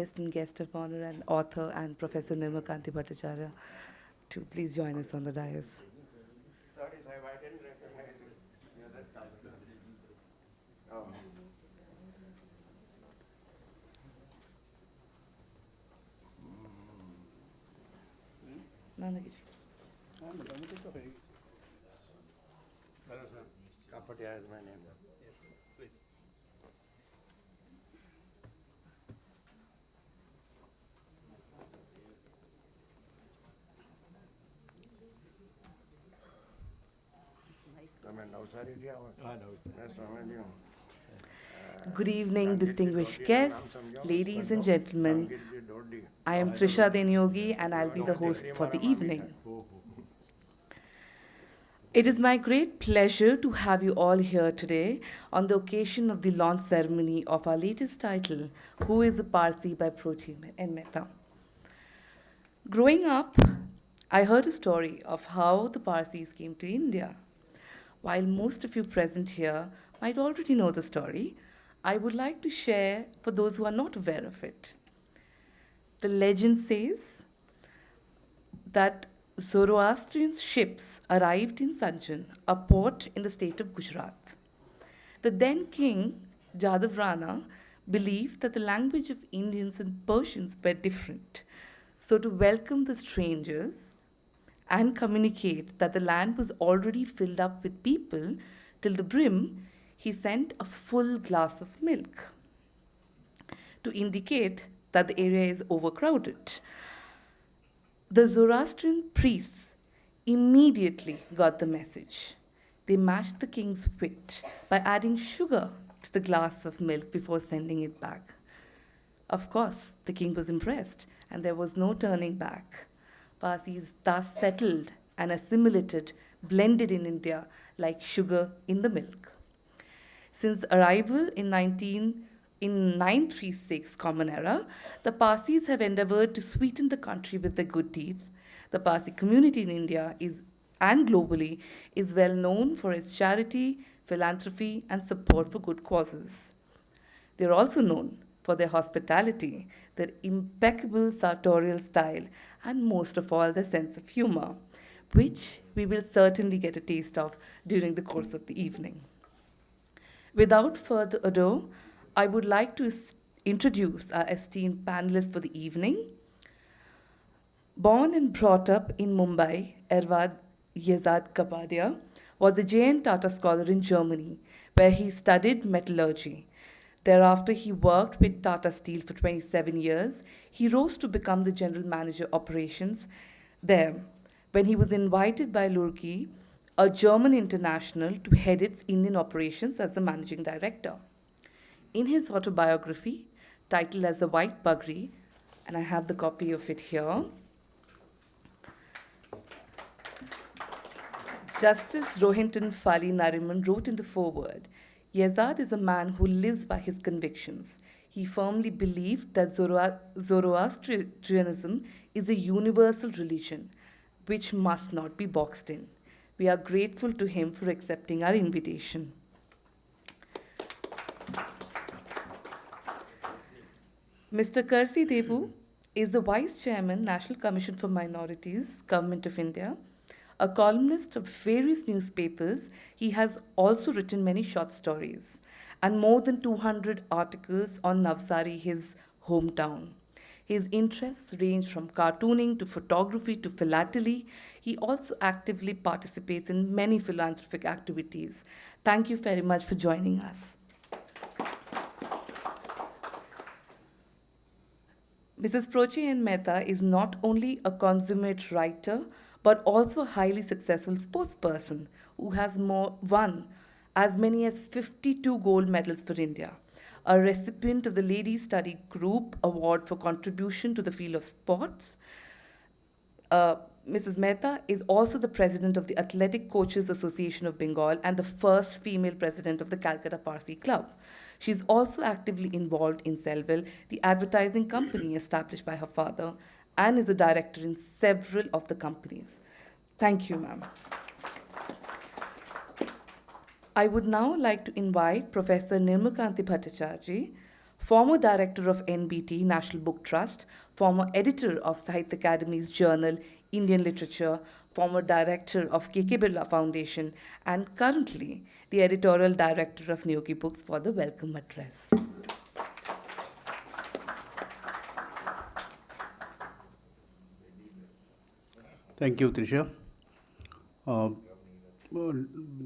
Guest of honor and author and Professor Nirmakanti Bhattacharya to please join us on the dais. Sorry, Sahib, I didn't recognize you. The other Oh. Hello, sir. Kapatia is my name. Yes, please. તમે નવસારી ગયા હોય મેં સમજ્યું Good evening, distinguished guests, ladies and gentlemen. I am Trisha Denyogi and I'll be the host for the evening. It is my great pleasure to have you all here today on the occasion of the launch ceremony of our latest title, Who is a Parsi by Prochi and Mehta. Growing up, I heard a story of how the Parsis came to India. While most of you present here might already know the story, I would like to share for those who are not aware of it. The legend says that Zoroastrian ships arrived in Sanjan, a port in the state of Gujarat. The then king, Jadav Rana, believed that the language of Indians and Persians were different. So to welcome the strangers and communicate that the land was already filled up with people till the brim, he sent a full glass of milk to indicate that the area is overcrowded. The Zoroastrian priests immediately got the message. They matched the king's wit by adding sugar to the glass of milk before sending it back. Of course, the king was impressed, and there was no turning back. Parsis thus settled and assimilated, blended in India like sugar in the milk. Since the arrival in 936 Common Era, the Parsis have endeavored to sweeten the country with their good deeds. The Parsi community in India and globally is well known for its charity, philanthropy, and support for good causes. They are also known for their hospitality, their impeccable sartorial style, and most of all, their sense of humor, which we will certainly get a taste of during the course of the evening. Without further ado, I would like to introduce our esteemed panelists for the evening. Born and brought up in Mumbai, Ervad Yezad Kapadia was a Jain Tata scholar in Germany, where he studied metallurgy. Thereafter, he worked with Tata Steel for 27 years. He rose to become the general manager operations there when he was invited by Lurki, a German international, to head its Indian operations as the managing director. In his autobiography, titled as The White Buggery, and I have the copy of it here, Justice Rohinton Fali Nariman wrote in the foreword, Yezad is a man who lives by his convictions. He firmly believed that Zoroastrianism is a universal religion which must not be boxed in. We are grateful to him for accepting our invitation. Mr. Karsi Devu is the Vice Chairman, National Commission for Minorities, Government of India. A columnist of various newspapers, he has also written many short stories and more than 200 articles on Navsari, his hometown. His interests range from cartooning to photography to philately. He also actively participates in many philanthropic activities. Thank you very much for joining us. Mrs. Prochi N. Mehta is not only a consummate writer, but also a highly successful sportsperson who has won as many as 52 gold medals for India, a recipient of the Ladies Study Group Award for contribution to the field of sports. Mrs. Mehta is also the president of the Athletic Coaches Association of Bengal and the first female president of the Calcutta Parsi Club. She is also actively involved in Selwell, the advertising company established by her father, and is a director in several of the companies. Thank you, ma'am. I would now like to invite Professor Nirmakanti Bhattacharya former director of NBT, National Book Trust, former editor of Sahitya Academy's journal Indian Literature, former director of KK Birla Foundation, and currently the editorial director of Niyogi Books for the welcome address. Thank you, Trisha. Uh,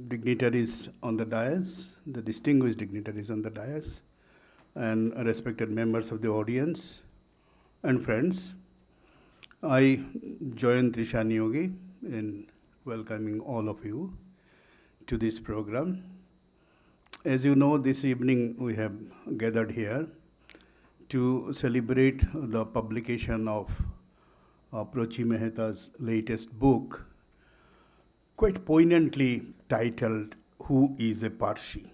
Dignitaries on the dais, the distinguished dignitaries on the dais, and respected members of the audience and friends. I join Trisha Niyogi in welcoming all of you to this program. As you know, this evening we have gathered here to celebrate the publication of Prochi Mehta's latest book, quite poignantly titled Who is a Parsi?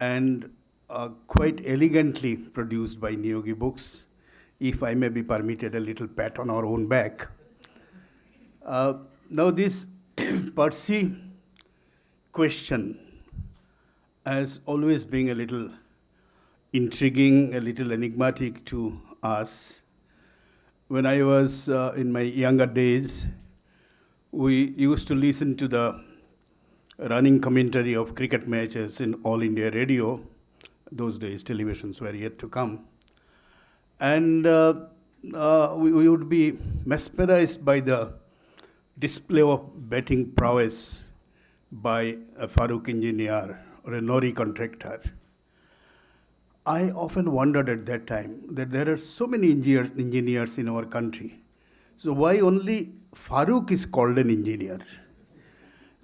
And quite elegantly produced by Niyogi Books, if I may be permitted a little pat on our own back. Now this Parsi question has always been a little intriguing, a little enigmatic to us. When I was in my younger days, we used to listen to the running commentary of cricket matches in All India Radio. Those days, televisions were yet to come. And we would be mesmerized by the display of batting prowess by a Farooq engineer or a Nori contractor. I often wondered at that time that there are so many engineers in our country. So why only Farooq is called an engineer?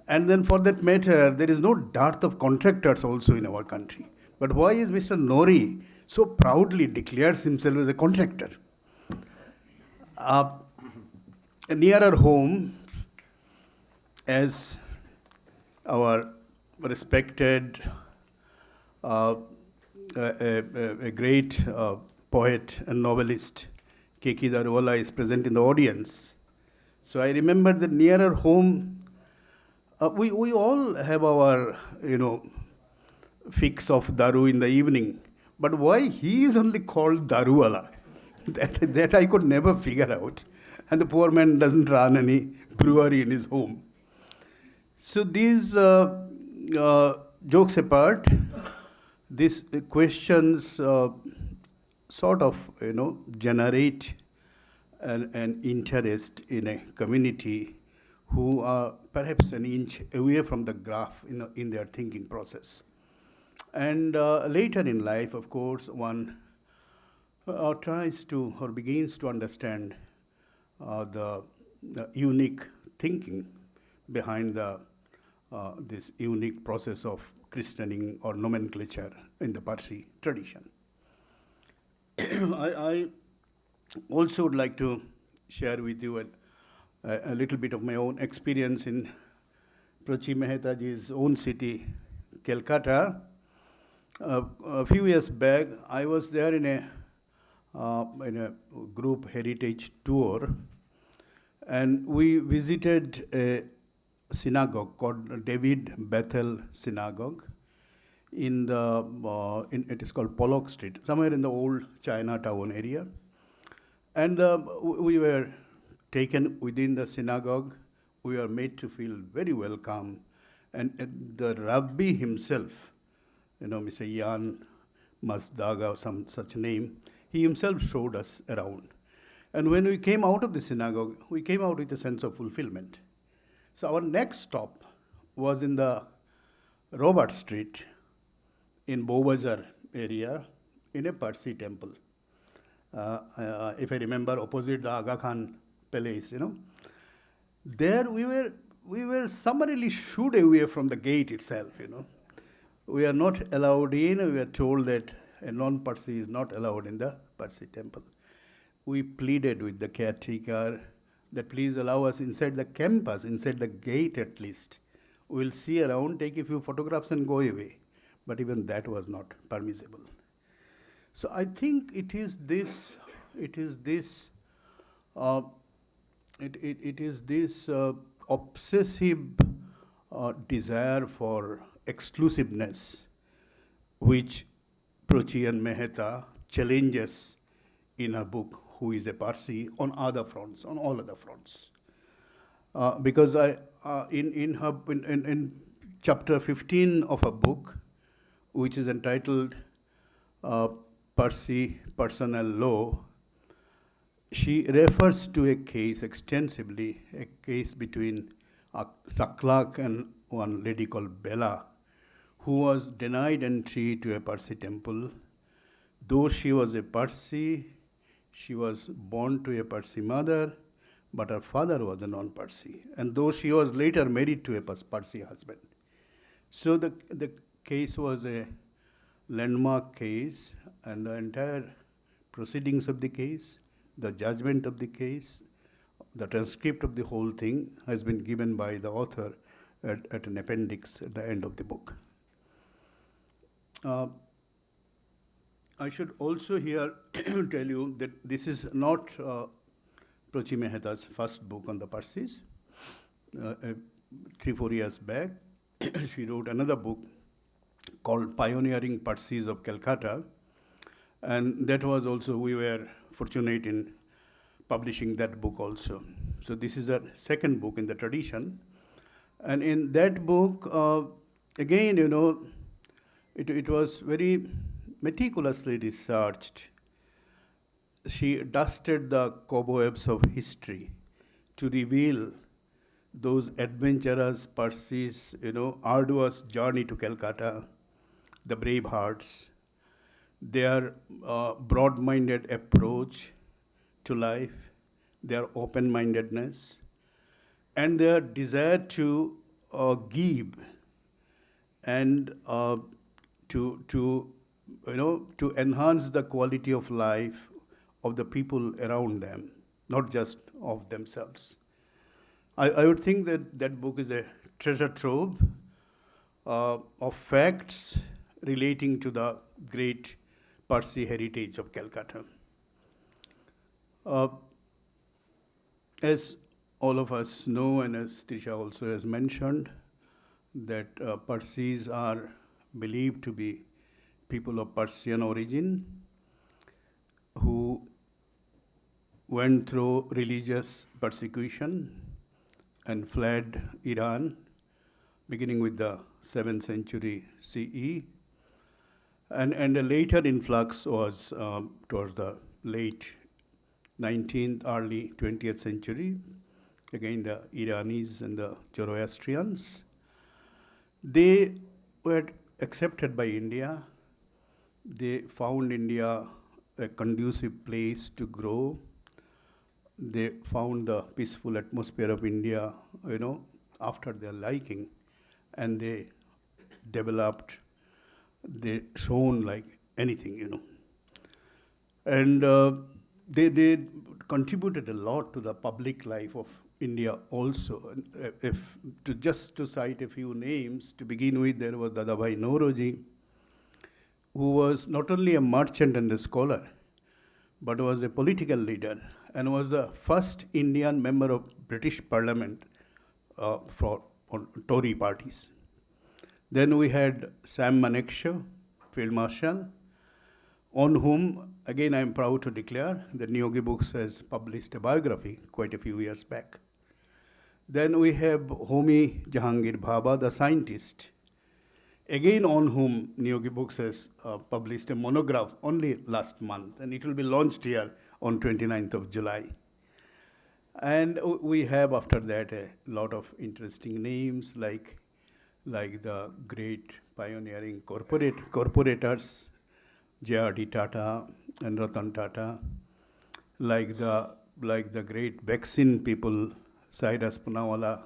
And then for that matter, there is no dearth of contractors also in our country. But why is Mr. Nori so proudly declares himself as a contractor? Nearer home, as our respected, a great poet and novelist, K.K. Daruwala, is present in the audience. So I remember that nearer home, we all have our, fix of Daru in the evening. But why he is only called Daruwala? That I could never figure out. And the poor man doesn't run any brewery in his home. So these jokes apart, these questions sort of, generate an interest in a community who are perhaps an inch away from the graph in their thinking process. And later in life, of course, one tries to or begins to understand the unique thinking behind this unique process of christening or nomenclature in the Parsi tradition. I also would like to share with you a little bit of my own experience in Prochi Mehtaji's own city, Calcutta. A few years back, I was there in a group heritage tour, and we visited a synagogue called David Bethel Synagogue it is called Pollock Street, somewhere in the old Chinatown area. And we were taken within the synagogue. We were made to feel very welcome. And the Rabbi himself, Mr. Jan Masdaga or some such name, he himself showed us around. And when we came out of the synagogue, we came out with a sense of fulfillment. So our next stop was in the Robert Street in Beaubazar area in a Parsi temple. If I remember, opposite the Aga Khan Palace, There we were summarily shooed away from the gate itself, We are not allowed in. We are told that a non-Parsi is not allowed in the Parsi temple. We pleaded with the caretaker that please allow us inside the campus, inside the gate at least. We'll see around, take a few photographs and go away. But even that was not permissible. So I think it is this obsessive desire for exclusiveness which Prochi and Mehta challenges in her book, Who is a Parsi, on other fronts, on all other fronts. Because in chapter 15 of her book, which is entitled Parsi Personal Law, she refers to a case extensively, a case between Saklak and one lady called Bella, who was denied entry to a Parsi temple. Though she was a Parsi, she was born to a Parsi mother, but her father was a non-Parsi. And though she was later married to a Parsi husband. So the case was a landmark case, and the entire proceedings of the case, the judgment of the case, the transcript of the whole thing has been given by the author at an appendix at the end of the book. I should also here tell you that this is not Prochi Mehta's first book on the Parsis. 3-4 years back, she wrote another book called Pioneering Parsis of Calcutta, and that was also, we were fortunate in publishing that book also. So this is a second book in the tradition, and in that book, again, it was very meticulously researched. She dusted the cobwebs of history to reveal those adventurous Parsis, arduous journey to Calcutta, the brave hearts, their broad-minded approach to life, their open-mindedness, and their desire to give and to enhance the quality of life of the people around them, not just of themselves. I would think that that book is a treasure trove of facts relating to the great Parsi heritage of Calcutta. As all of us know, and as Trisha also has mentioned, that Parsis are believed to be people of Persian origin who went through religious persecution and fled Iran, beginning with the 7th century CE. And a later influx was towards the late 19th, early 20th century, again the Iranis and the Zoroastrians. They were accepted by India. They found India a conducive place to grow. They found the peaceful atmosphere of India, after their liking, and they developed, they shone like anything, And they contributed a lot to the public life of India also. Just to cite a few names, to begin with, there was Dadabhai Nauroji, who was not only a merchant and a scholar, but was a political leader and was the first Indian member of British Parliament for Tory parties. Then we had Sam Manekshaw, Field Marshal, on whom, again, I am proud to declare that Niyogi Books has published a biography quite a few years back. Then we have Homi Jahangir Bhabha, the scientist, again on whom Niyogi Books has published a monograph only last month, and it will be launched here on 29th of July. And we have after that a lot of interesting names like the great pioneering corporators, J.R.D. Tata and Ratan Tata, like the great vaccine people, Cyrus Poonawalla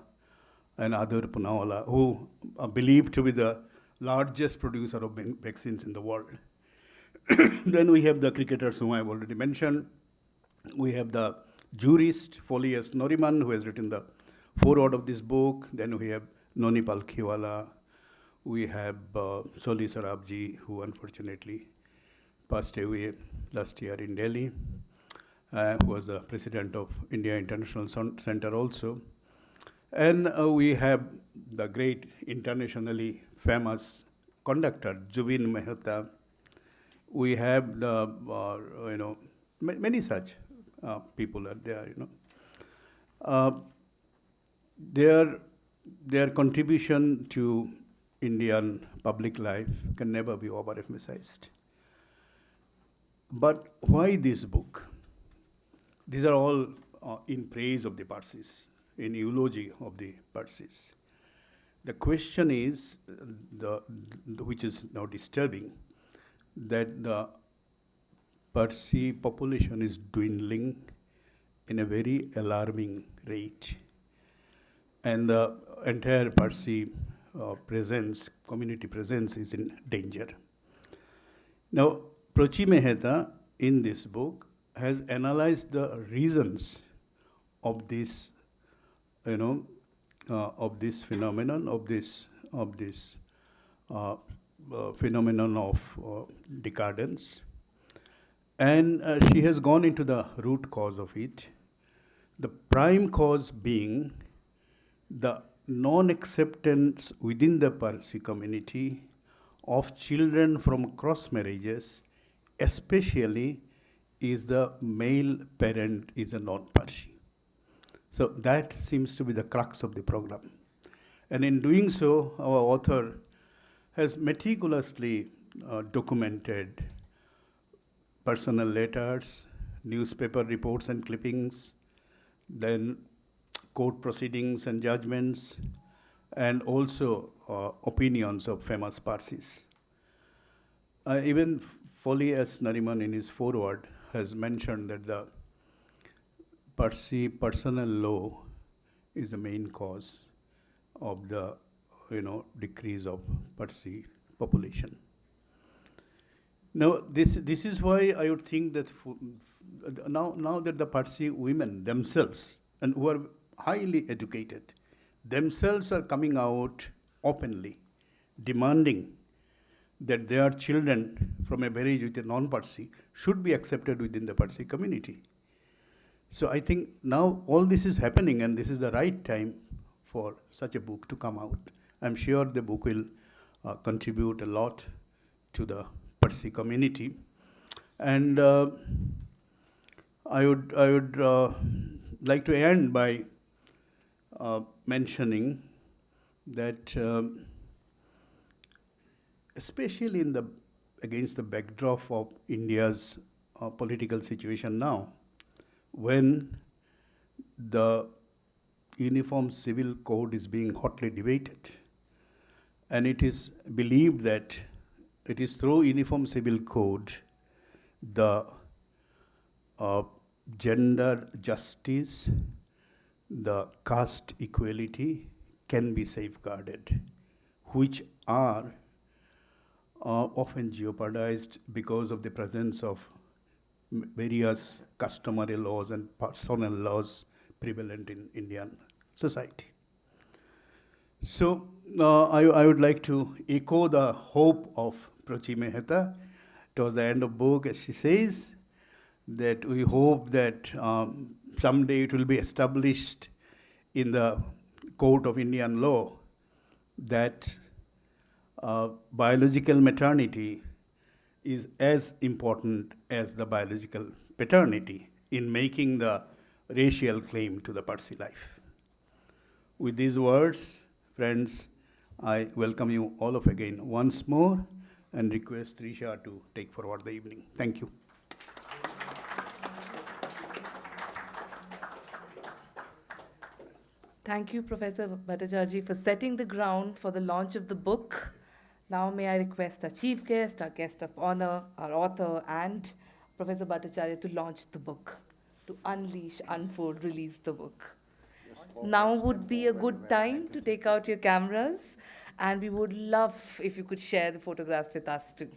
and Adar Poonawalla, who are believed to be the largest producer of vaccines in the world. Then we have the cricketers whom I've already mentioned. We have the jurist, Folius Noriman, who has written the foreword of this book. Then we have Noni Palkhiwala. We have Soli Sarabji, who unfortunately passed away last year in Delhi, who was the president of India International Center also. And we have the great internationally famous conductor, Jubin Mehta, we have the, many such people are there, Uh, their, their contribution to Indian public life can never be overemphasized. But why this book? These are all in praise of the Parsis, in eulogy of the Parsis. The question is, which is now disturbing, that the Parsi population is dwindling in a very alarming rate. And the entire Parsi community presence is in danger. Now, Prochi Mehta in this book has analyzed the reasons of this, of this phenomenon, phenomenon of decadence, and she has gone into the root cause of it. The prime cause being the non-acceptance within the Parsi community of children from cross marriages, especially is the male parent is a non-Parsi. So that seems to be the crux of the program. And in doing so, our author has meticulously documented personal letters, newspaper reports and clippings, then court proceedings and judgments, and also opinions of famous Parsis. Even Foley S. Nariman in his foreword has mentioned that the Parsi personal law is the main cause of the decrease of Parsi population. Now, this is why I would think that now that the Parsi women themselves, and who are highly educated, themselves are coming out openly, demanding that their children from a marriage with a non-Parsi should be accepted within the Parsi community. So I think now all this is happening, and this is the right time for such a book to come out. I'm sure the book will contribute a lot to the Parsi community. And I would like to end by mentioning that especially against the backdrop of India's political situation now, when the Uniform Civil Code is being hotly debated, and it is believed that it is through Uniform Civil Code the gender justice, the caste equality can be safeguarded, which are often jeopardized because of the presence of various customary laws and personal laws prevalent in Indian society. So I would like to echo the hope of Prachi Mehta towards the end of book, as she says, that we hope that someday it will be established in the court of Indian law that biological maternity is as important as the biological paternity in making the racial claim to the Parsi life. With these words, friends, I welcome you all of again once more and request Trisha to take forward the evening. Thank you. Thank you, Professor Bhattacharjee, for setting the ground for the launch of the book. Now may I request our chief guest, our guest of honor, our author, and Professor Bhattacharya to launch the book, to unleash, unfold, release the book. Now would be a good time to take out your cameras, and we would love if you could share the photographs with us too.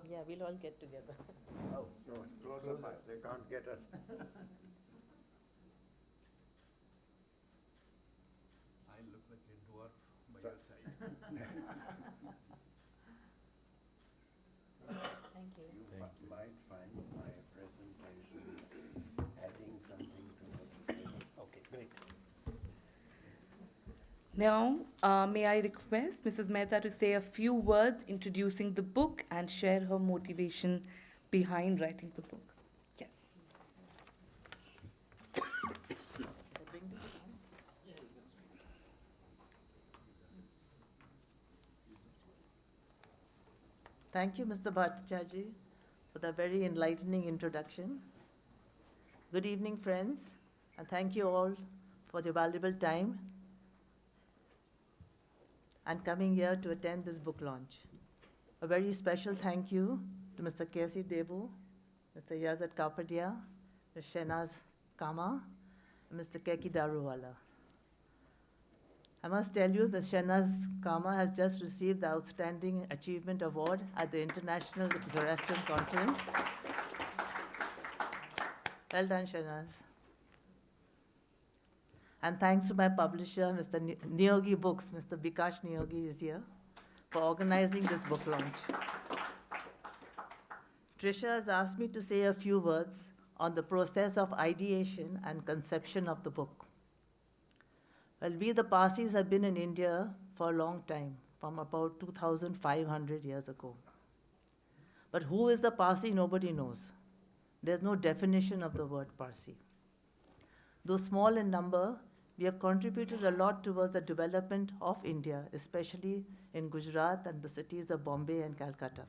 Yeah, we'll all get together. Oh, no, it's close enough. They can't get us. Now, may I request Mrs. Mehta to say a few words introducing the book and share her motivation behind writing the book? Yes. Thank you, Mr. Bhattacharjee, for the very enlightening introduction. Good evening, friends, and thank you all for your valuable time and coming here to attend this book launch. A very special thank you to Mr. K.C. Debu, Mr. Yazad Kapadia, Ms. Shenaz Kama, and Mr. Keki Daruwala. I must tell you, Ms. Shenaz Kama has just received the Outstanding Achievement Award at the International Zoroastrian Conference. Well done, Shenaz. And thanks to my publisher, Mr. Niyogi Books, Mr. Bikash Niyogi is here, for organizing this book launch. Trisha has asked me to say a few words on the process of ideation and conception of the book. Well, we the Parsis have been in India for a long time, from about 2,500 years ago. But who is the Parsi, nobody knows. There's no definition of the word Parsi. Though small in number, we have contributed a lot towards the development of India, especially in Gujarat and the cities of Bombay and Calcutta.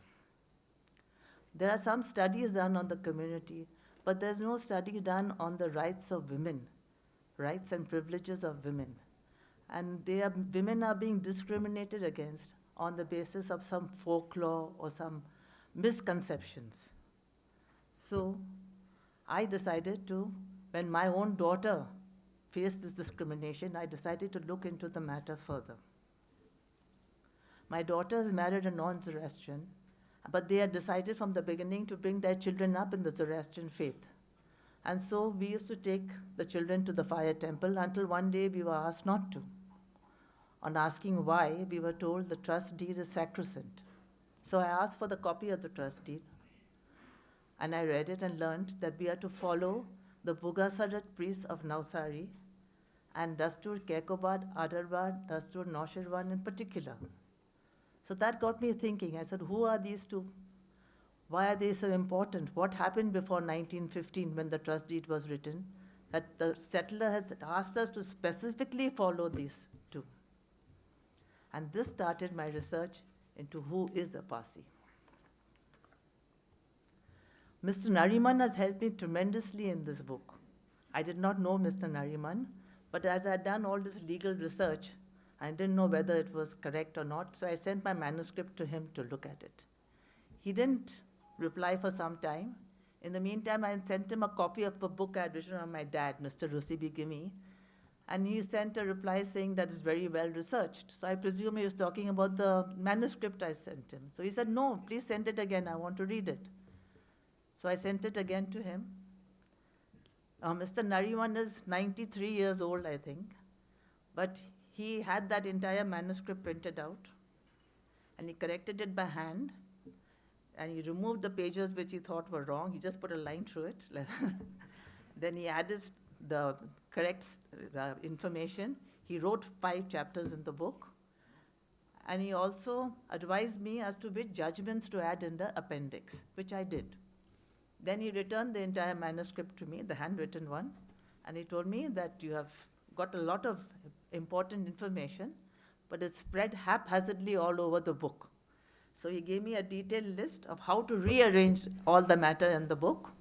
There are some studies done on the community, but there's no study done on the rights of women, rights and privileges of women. And women are being discriminated against on the basis of some folklore or some misconceptions. So I decided to, when my own daughter faced this discrimination, I decided to look into the matter further. My daughter is married a non-Zoroastrian, but they had decided from the beginning to bring their children up in the Zoroastrian faith. And so we used to take the children to the fire temple until one day we were asked not to. On asking why, we were told the trust deed is sacrosanct. So I asked for the copy of the trust deed, and I read it and learned that we are to follow the Bugasarat priests of Navsari and Dastur Kekobad, Adarbad, Dastur Noshirwan in particular. So that got me thinking. I said, who are these two? Why are they so important? What happened before 1915 when the trust deed was written that the settler has asked us to specifically follow these two? And this started my research into who is a Parsi. Mr. Nariman has helped me tremendously in this book. I did not know Mr. Nariman, but as I had done all this legal research, I didn't know whether it was correct or not, so I sent my manuscript to him to look at it. He didn't reply for some time. In the meantime, I sent him a copy of the book I had written on my dad, Mr. Rusibi Gimi, and he sent a reply saying that it's very well researched. So I presume he was talking about the manuscript I sent him. So he said, no, please send it again, I want to read it. So I sent it again to him. Mr. Nariman is 93 years old, I think, but he had that entire manuscript printed out, and he corrected it by hand, and he removed the pages which he thought were wrong. He just put a line through it. Then he added the correct information. He wrote 5 chapters in the book, and he also advised me as to which judgments to add in the appendix, which I did. Then he returned the entire manuscript to me, the handwritten one, and he told me that you have got a lot of important information, but it's spread haphazardly all over the book. So he gave me a detailed list of how to rearrange all the matter in the book,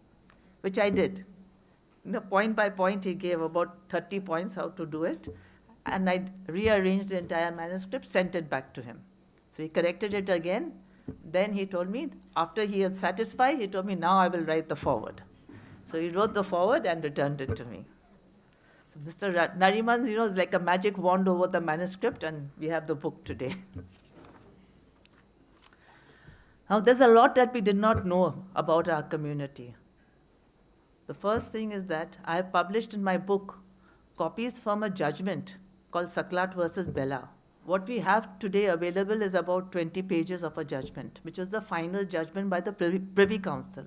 which I did. Point by point, he gave about 30 points how to do it, and I rearranged the entire manuscript, sent it back to him. So he corrected it again. Then he told me, after he was satisfied, he told me, now I will write the foreword. So he wrote the foreword and returned it to me. So Mr. Nariman, is like a magic wand over the manuscript, and we have the book today. Now, there's a lot that we did not know about our community. The first thing is that I have published in my book copies from a judgment called Saklat versus Bella. What we have today available is about 20 pages of a judgment, which was the final judgment by the Privy Council.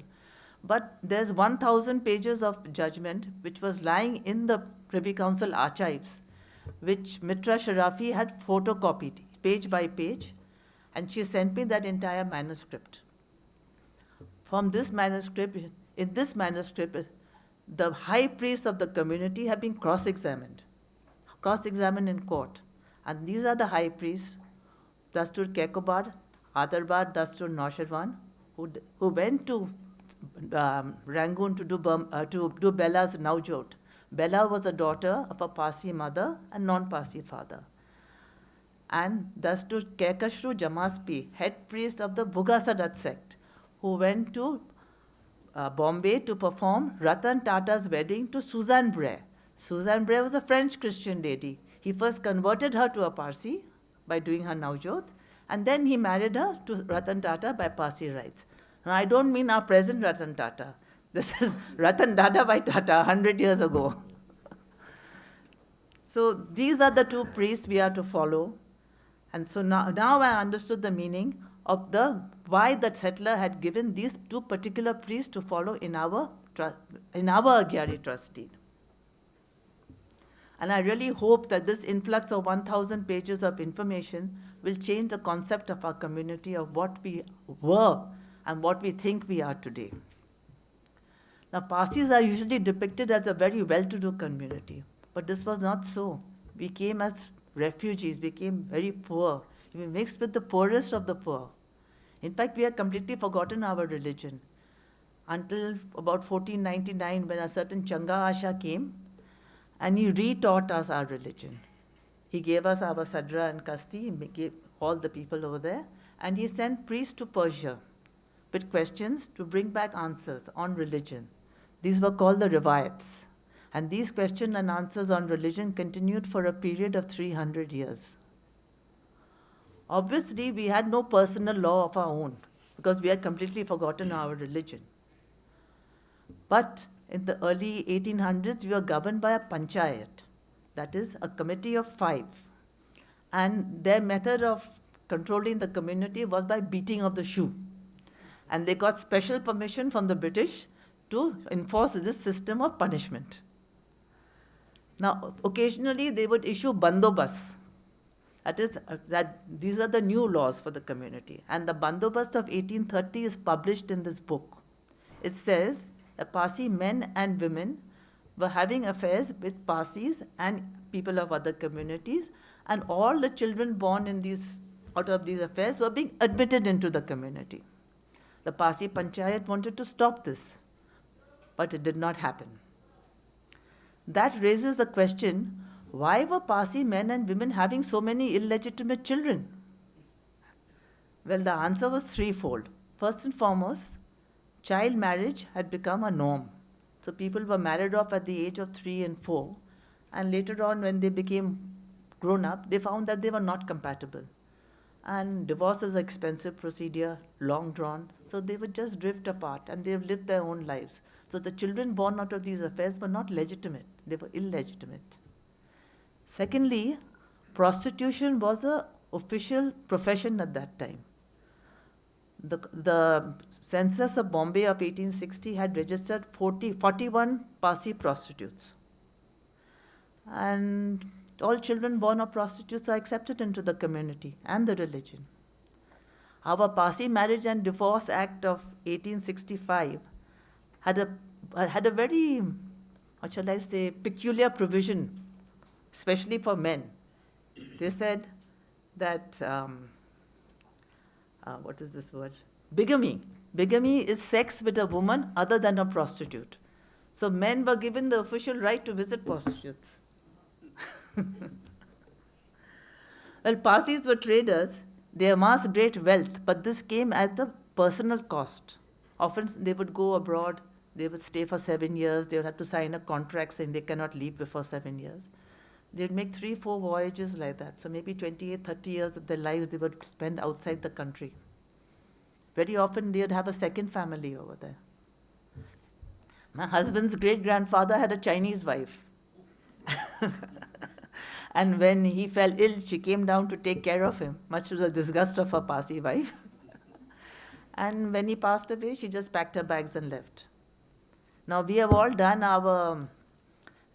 But there's 1,000 pages of judgment which was lying in the Privy Council archives, which Mitra Sharafi had photocopied page by page, and she sent me that entire manuscript. From this manuscript, in this manuscript, the high priests of the community have been cross-examined in court. And these are the high priests, Dastur Kekobar, Adarbar, Dastur Noshirwan, who went to Rangoon to do Bella's Naujot. Bella was a daughter of a Parsi mother and non-Parsi father. And Dastur Kekashru Jamaspi, head priest of the Bhugasadat sect, who went to Bombay to perform Ratan Tata's wedding to Suzanne Bray. Suzanne Bray was a French Christian lady. He first converted her to a Parsi by doing her Naujot, and then he married her to Ratan Tata by Parsi rites. Now, I don't mean our present Ratan Tata. This is Ratan Tata by Tata 100 years ago. So these are the two priests we are to follow. And so now I understood the meaning of why the settler had given these two particular priests to follow in our Agyari trust deed. And I really hope that this influx of 1,000 pages of information will change the concept of our community of what we were and what we think we are today. Now, Parsis are usually depicted as a very well-to-do community, but this was not so. We came as refugees, we came very poor. We mixed with the poorest of the poor. In fact, we had completely forgotten our religion until about 1499, when a certain Changa Asha came and he retaught us our religion. He gave us our Sadra and Kasti, he gave all the people over there, and he sent priests to Persia with questions to bring back answers on religion. These were called the Rivayats. And these questions and answers on religion continued for a period of 300 years. Obviously, we had no personal law of our own because we had completely forgotten our religion. But in the early 1800s, we were governed by a panchayat, that is, a committee of 5. And their method of controlling the community was by beating of the shoe. And they got special permission from the British to enforce this system of punishment. Now, occasionally they would issue bandobas. That is, these are the new laws for the community. And the bandobast of 1830 is published in this book. It says that Parsi men and women were having affairs with Parsis and people of other communities, and all the children born out of these affairs were being admitted into the community. The Parsi Panchayat wanted to stop this, but it did not happen. That raises the question, why were Parsi men and women having so many illegitimate children? Well, the answer was threefold. First and foremost, child marriage had become a norm. So people were married off at the age of 3 and 4, and later on when they became grown up, they found that they were not compatible. And divorce is an expensive procedure, long drawn, so they would just drift apart and they've lived their own lives. So the children born out of these affairs were not legitimate, they were illegitimate. Secondly, prostitution was an official profession at that time. The census of Bombay of 1860 had registered 41 Parsi prostitutes. And all children born of prostitutes are accepted into the community and the religion. Our Parsi Marriage and Divorce Act of 1865 had a very, what shall I say, peculiar provision, especially for men. They said that, what is this word? Bigamy. Bigamy is sex with a woman other than a prostitute. So men were given the official right to visit prostitutes. Well, Parsis were traders. They amassed great wealth, but this came at a personal cost. Often they would go abroad, they would stay for 7 years, they would have to sign a contract saying they cannot leave before 7 years. They'd make 3-4 voyages like that. So maybe 28, 30 years of their lives they would spend outside the country. Very often they would have a second family over there. My husband's great-grandfather had a Chinese wife. And when he fell ill, she came down to take care of him, much to the disgust of her Parsi wife. And when he passed away, she just packed her bags and left. Now, we have all done our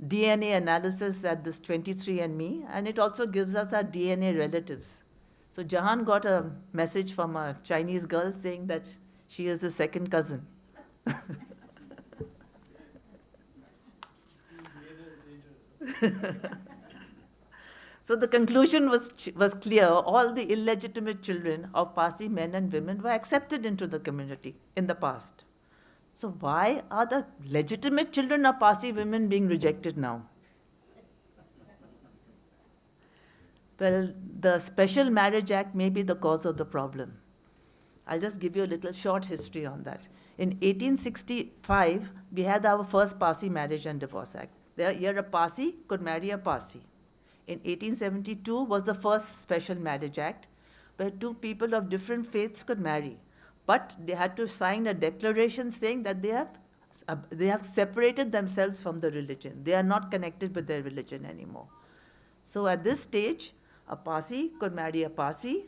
DNA analysis at this 23andMe, and it also gives us our DNA relatives. So Jahan got a message from a Chinese girl saying that she is the second cousin. So the conclusion was clear. All the illegitimate children of Parsi men and women were accepted into the community in the past. So why are the legitimate children of Parsi women being rejected now? Well, the Special Marriage Act may be the cause of the problem. I'll just give you a little short history on that. In 1865, we had our first Parsi Marriage and Divorce Act. Here a Parsi could marry a Parsi. In 1872 was the first Special Marriage Act, where two people of different faiths could marry. But they had to sign a declaration saying that they have separated themselves from the religion. They are not connected with their religion anymore. So at this stage, a Parsi could marry a Parsi,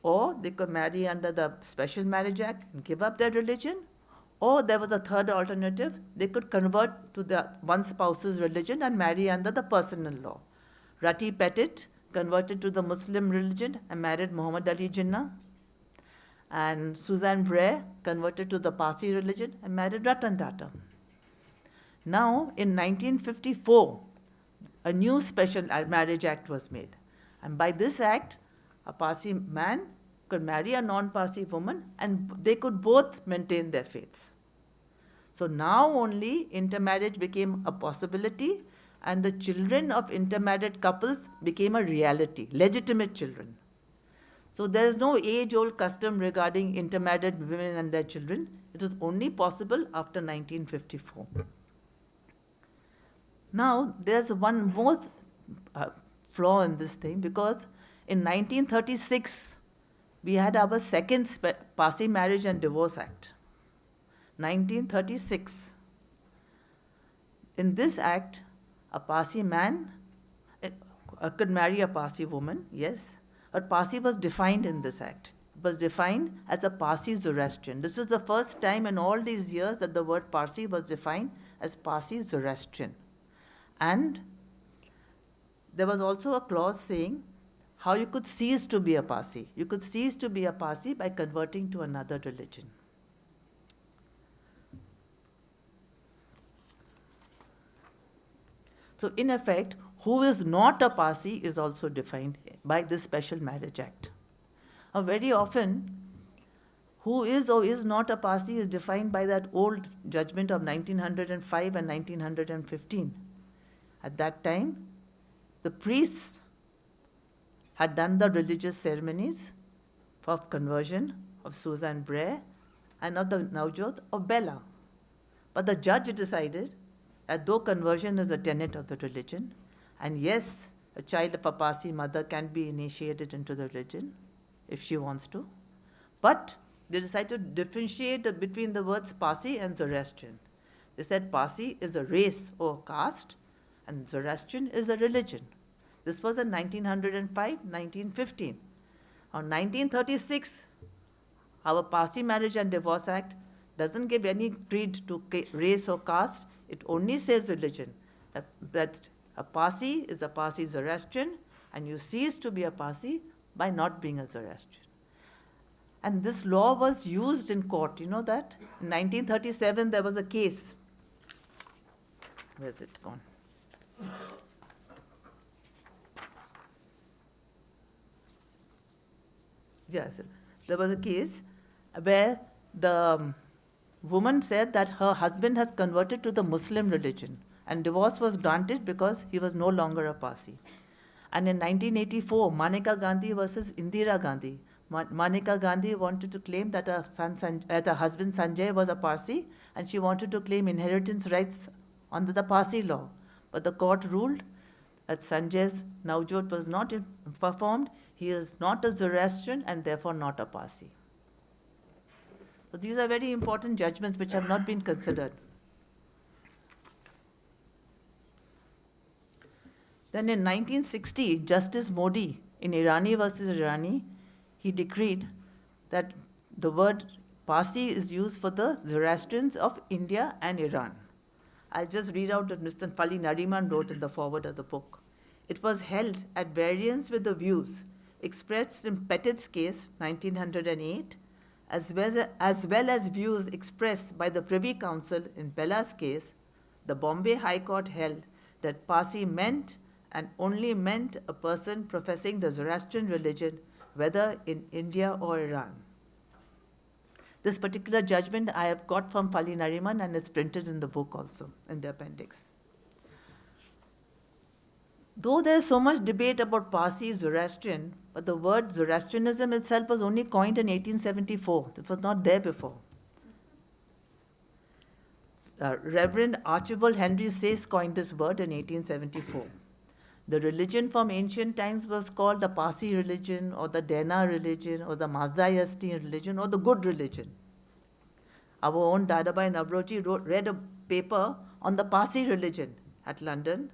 or they could marry under the Special Marriage Act and give up their religion, or there was a third alternative, they could convert to the one spouse's religion and marry under the personal law. Rati Petit converted to the Muslim religion and married Muhammad Ali Jinnah. And Suzanne Bray converted to the Parsi religion and married Ratan Tata. Now, in 1954, a new Special Marriage Act was made. And by this act, a Parsi man could marry a non-Parsi woman and they could both maintain their faiths. So now only intermarriage became a possibility, and the children of intermarried couples became a reality, legitimate children. So there is no age-old custom regarding intermarried women and their children. It is only possible after 1954. Now, there's one more flaw in this thing, because in 1936, we had our second Parsi Marriage and Divorce Act. 1936. In this act, a Parsi man could marry a Parsi woman, yes, but Parsi was defined in this act. It was defined as a Parsi Zoroastrian. This was the first time in all these years that the word Parsi was defined as Parsi Zoroastrian. And there was also a clause saying how you could cease to be a Parsi. You could cease to be a Parsi by converting to another religion. So in effect, who is not a Parsi is also defined by this Special Marriage Act. Very often, who is or is not a Parsi is defined by that old judgment of 1905 and 1915. At that time, the priests had done the religious ceremonies of conversion of Suzanne Bray and of the Navjot of Bella. But the judge decided that though conversion is a tenet of the religion, and yes, a child of a Parsi mother can be initiated into the religion if she wants to, but they decided to differentiate between the words Parsi and Zoroastrian. They said Parsi is a race or caste, and Zoroastrian is a religion. This was in 1905, 1915. On 1936, our Parsi Marriage and Divorce Act doesn't give any creed to race or caste. It only says religion. That a Parsi is a Parsi Zoroastrian, and you cease to be a Parsi by not being a Zoroastrian. And this law was used in court. You know that? In 1937, there was a case. Where's it gone? Yes, there was a case where the woman said that her husband has converted to the Muslim religion, and divorce was granted because he was no longer a Parsi. And in 1984, Maneka Gandhi versus Indira Gandhi, Maneka Gandhi wanted to claim that her husband Sanjay was a Parsi, and she wanted to claim inheritance rights under the Parsi law. But the court ruled that Sanjay's Navjot was not performed, he is not a Zoroastrian and therefore not a Parsi. So these are very important judgments which have not been considered. Then in 1960, Justice Modi in Irani versus Irani, he decreed that the word Parsi is used for the Zoroastrians of India and Iran. I'll just read out what Mr. Fali Nariman wrote in the foreword of the book. It was held at variance with the views expressed in Pettit's case, 1908, as well as views expressed by the Privy Council in Bella's case. The Bombay High Court held that Parsi meant and only meant a person professing the Zoroastrian religion, whether in India or Iran. This particular judgment I have got from Fali Nariman, and it's printed in the book also, in the appendix. Though there is so much debate about Parsi Zoroastrian, but the word Zoroastrianism itself was only coined in 1874. It was not there before. Reverend Archibald Henry Sayce coined this word in 1874. The religion from ancient times was called the Parsi religion, or the Dena religion, or the Mazdayasti religion, or the good religion. Our own Dadabai Navroji read a paper on the Parsi religion at London,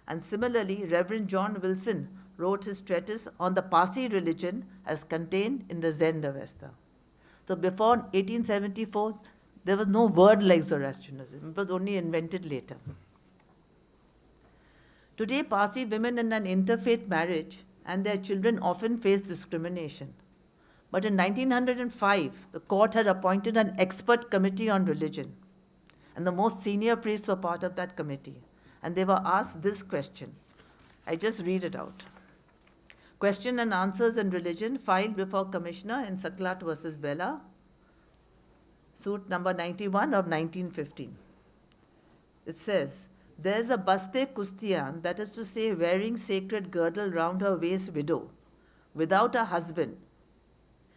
and similarly, Reverend John Wilson wrote his treatise on the Parsi religion as contained in the Zen Avesta. So before 1874, there was no word like Zoroastrianism. It was only invented later. Today, Parsi women in an interfaith marriage and their children often face discrimination. But in 1905, the court had appointed an expert committee on religion, and the most senior priests were part of that committee. And they were asked this question. I just read it out. Question and answers in religion filed before Commissioner in Saklat versus Bella, suit number 91 of 1915. It says, there's a Baste Kustian, that is to say, wearing sacred girdle round her waist widow, without a husband,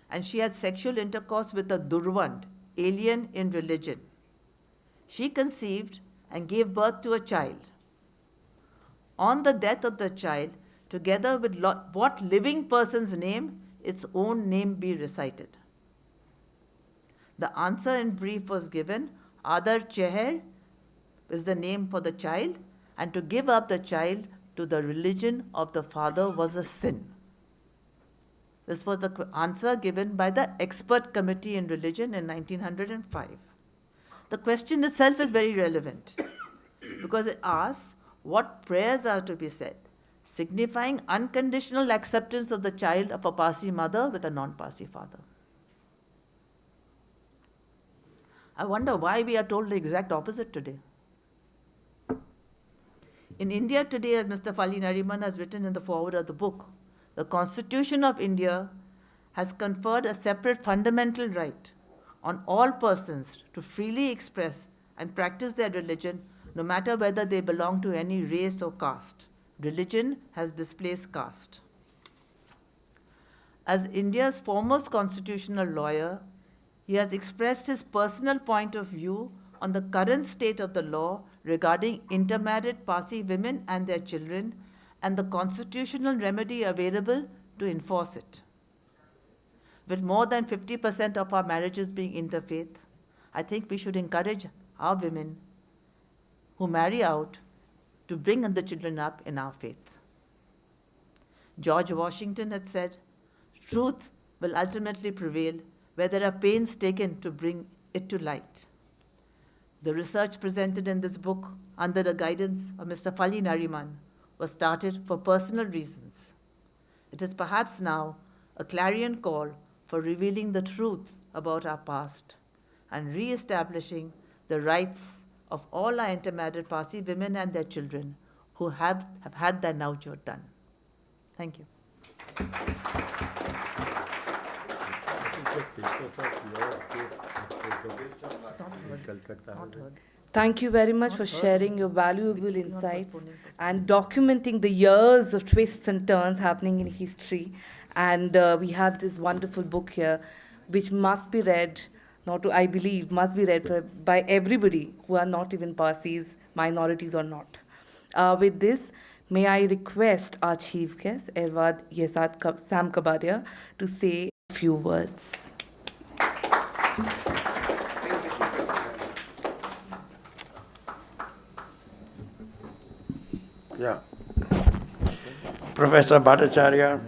and she had sexual intercourse with a Durvand, alien in religion. She conceived and gave birth to a child. On the death of the child, together with what living person's name, its own name be recited. The answer in brief was given, Adar Cheher is the name for the child, and to give up the child to the religion of the father was a sin. This was the answer given by the expert committee in religion in 1905. The question itself is very relevant because it asks what prayers are to be said, signifying unconditional acceptance of the child of a Parsi mother with a non-Parsi father. I wonder why we are told the exact opposite today. In India today, as Mr. Fali Nariman has written in the foreword of the book, the Constitution of India has conferred a separate fundamental right on all persons to freely express and practice their religion, no matter whether they belong to any race or caste. Religion has displaced caste. As India's foremost constitutional lawyer, he has expressed his personal point of view on the current state of the law regarding intermarried Parsi women and their children, and the constitutional remedy available to enforce it. With more than 50% of our marriages being interfaith, I think we should encourage our women who marry out to bring the children up in our faith. George Washington had said, truth will ultimately prevail where there are pains taken to bring it to light. The research presented in this book under the guidance of Mr. Fali Nariman was started for personal reasons. It is perhaps now a clarion call for revealing the truth about our past and re-establishing the rights of all our intermarried Parsi women and their children who have had their navjot done. Thank you. Thank you very much for sharing your valuable insights and documenting the years of twists and turns happening in history. And we have this wonderful book here, which must be read, I believe, must be read by everybody who are not even Parsis, minorities or not. With this, may I request our chief guest, Erwad Yesad Sam Kabadia, to say a few words. Yeah. Professor Bhattacharya,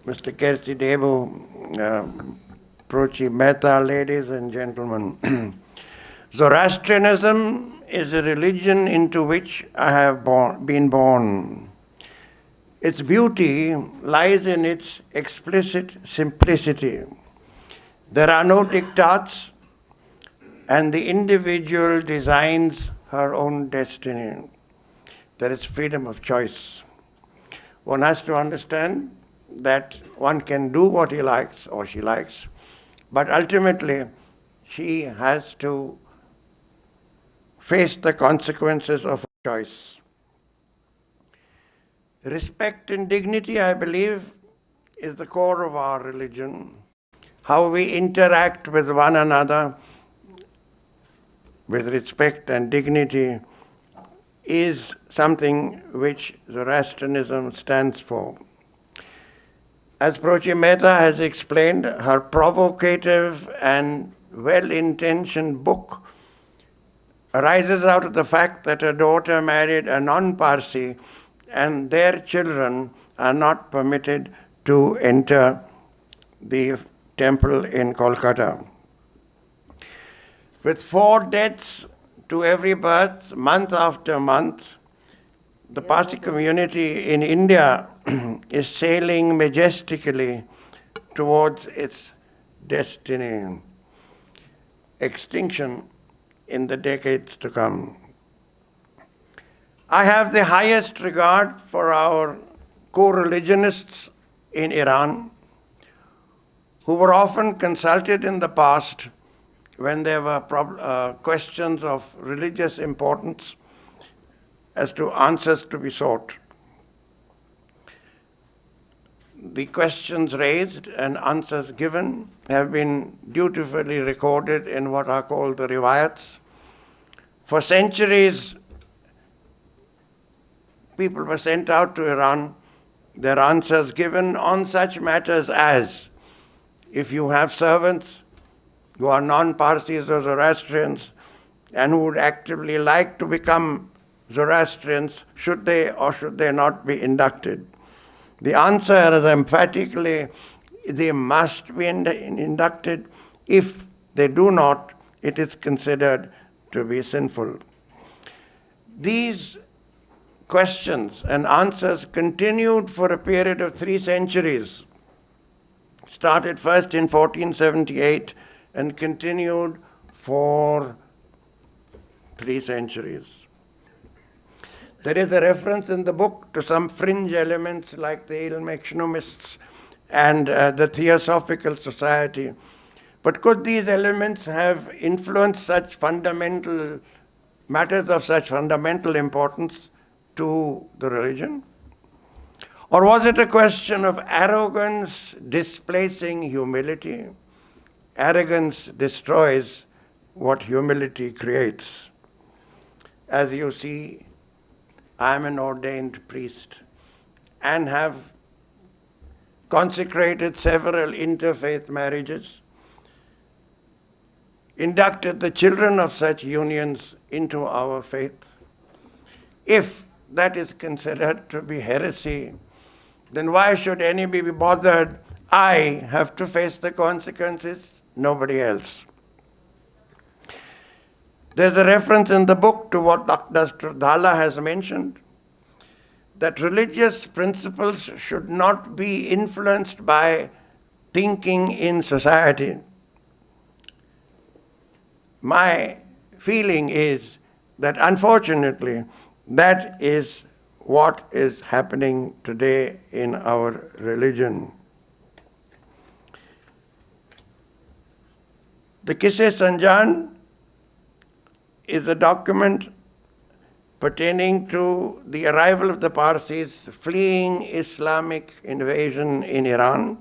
Mr. Kirti Devu, Prochi Mehta, ladies and gentlemen. Zoroastrianism is a religion into which I have been born. Its beauty lies in its explicit simplicity. There are no diktats, and the individual designs her own destiny. There is freedom of choice. One has to understand that one can do what he likes or she likes, but ultimately she has to face the consequences of her choice. Respect and dignity, I believe, is the core of our religion. How we interact with one another with respect and dignity is something which Zoroastrianism stands for. As Prochi Mehta has explained, her provocative and well-intentioned book arises out of the fact that her daughter married a non-Parsi and their children are not permitted to enter the temple in Kolkata. With 4 deaths to every birth, month after month, the Parsi community in India is sailing majestically towards its destiny, extinction in the decades to come. I have the highest regard for our co-religionists in Iran, who were often consulted in the past when there were questions of religious importance as to answers to be sought. The questions raised and answers given have been dutifully recorded in what are called the riwayats. For centuries, people were sent out to Iran, their answers given on such matters as, if you have servants who are non-Parsis or Zoroastrians and who would actively like to become Zoroastrians, should they or should they not be inducted? The answer is emphatically, they must be inducted. If they do not, it is considered to be sinful. These questions and answers continued for a period of 3 centuries. Started first in 1478 and continued for 3 centuries. There is a reference in the book to some fringe elements like the Ilmekshnomists and the Theosophical Society. But could these elements have influenced such fundamental matters of such fundamental importance to the religion? Or was it a question of arrogance displacing humility? Arrogance destroys what humility creates. As you see, I am an ordained priest and have consecrated several interfaith marriages, inducted the children of such unions into our faith. If that is considered to be heresy, then why should anybody be bothered? I have to face the consequences, nobody else. There's a reference in the book to what Dr. Dhalla has mentioned, that religious principles should not be influenced by thinking in society. My feeling is that unfortunately, that is what is happening today in our religion. The Kisse Sanjan is a document pertaining to the arrival of the Parsis fleeing Islamic invasion in Iran.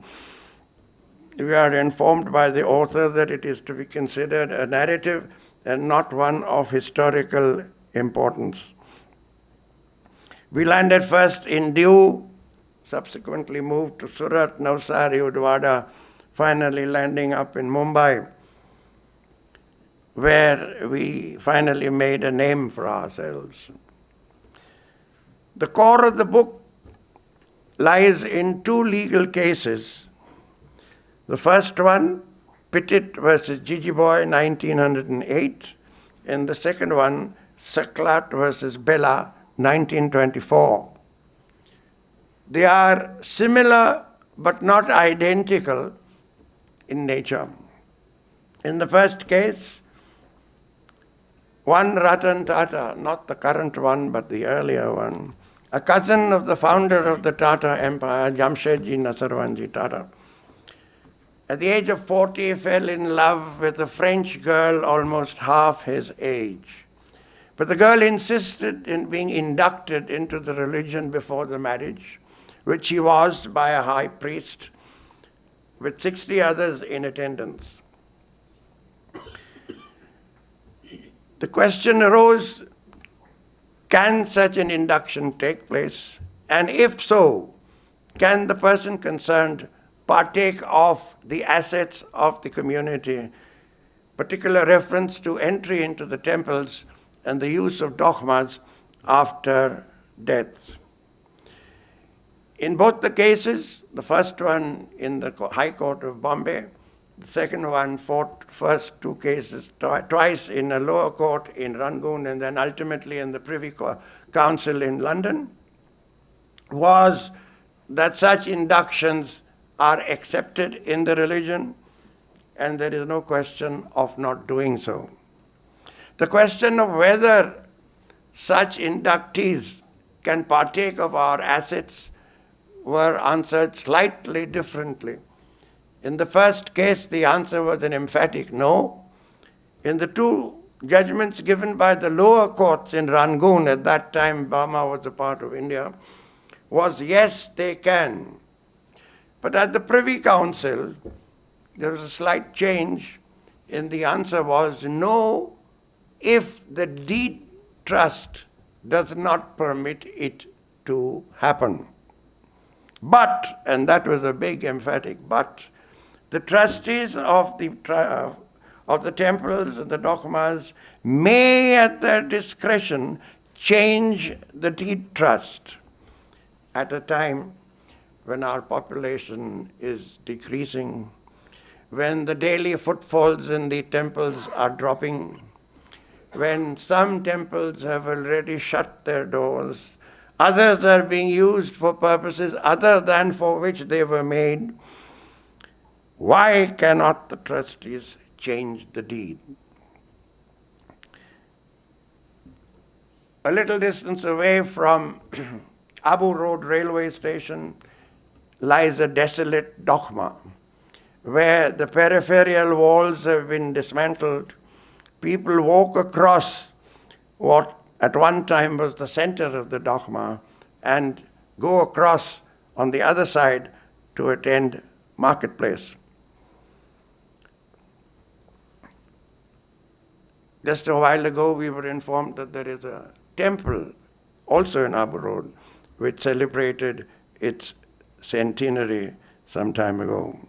We are informed by the author that it is to be considered a narrative and not one of historical importance. We landed first in Diu, subsequently moved to Surat, Navsari, Udwada, finally landing up in Mumbai, where we finally made a name for ourselves. The core of the book lies in 2 legal cases. The first one, Pittit versus Jijiboy, 1908, and the second one, Saklat versus Bella, 1924. They are similar but not identical in nature. In the first case, one Ratan Tata, not the current one but the earlier one, a cousin of the founder of the Tata Empire, Jamshedji Nasarwanji Tata, at the age of 40 fell in love with a French girl almost half his age. But the girl insisted in being inducted into the religion before the marriage, which she was by a high priest with 60 others in attendance. The question arose, can such an induction take place? And if so, can the person concerned partake of the assets of the community, particular reference to entry into the temples and the use of dogmas after death? In both the cases, the first one in the High Court of Bombay, the second one fought first two cases, twice in a lower court in Rangoon and then ultimately in the Privy Council in London, was that such inductions are accepted in the religion and there is no question of not doing so. The question of whether such inductees can partake of our assets were answered slightly differently. In the first case, the answer was an emphatic no. In the two judgments given by the lower courts in Rangoon, at that time Burma was a part of India, was yes, they can. But at the Privy Council, there was a slight change, and the answer was no, if the deed trust does not permit it to happen. But, and that was a big emphatic but, the trustees of the temples and the dogmas may at their discretion change the deed trust at a time when our population is decreasing, when the daily footfalls in the temples are dropping, when some temples have already shut their doors, others are being used for purposes other than for which they were made. Why cannot the trustees change the deed? A little distance away from Abu Road railway station lies a desolate dogma where the peripheral walls have been dismantled. People walk across what at one time was the center of the dogma and go across on the other side to attend marketplace. Just a while ago, we were informed that there is a temple, also in Abu Road, which celebrated its centenary some time ago.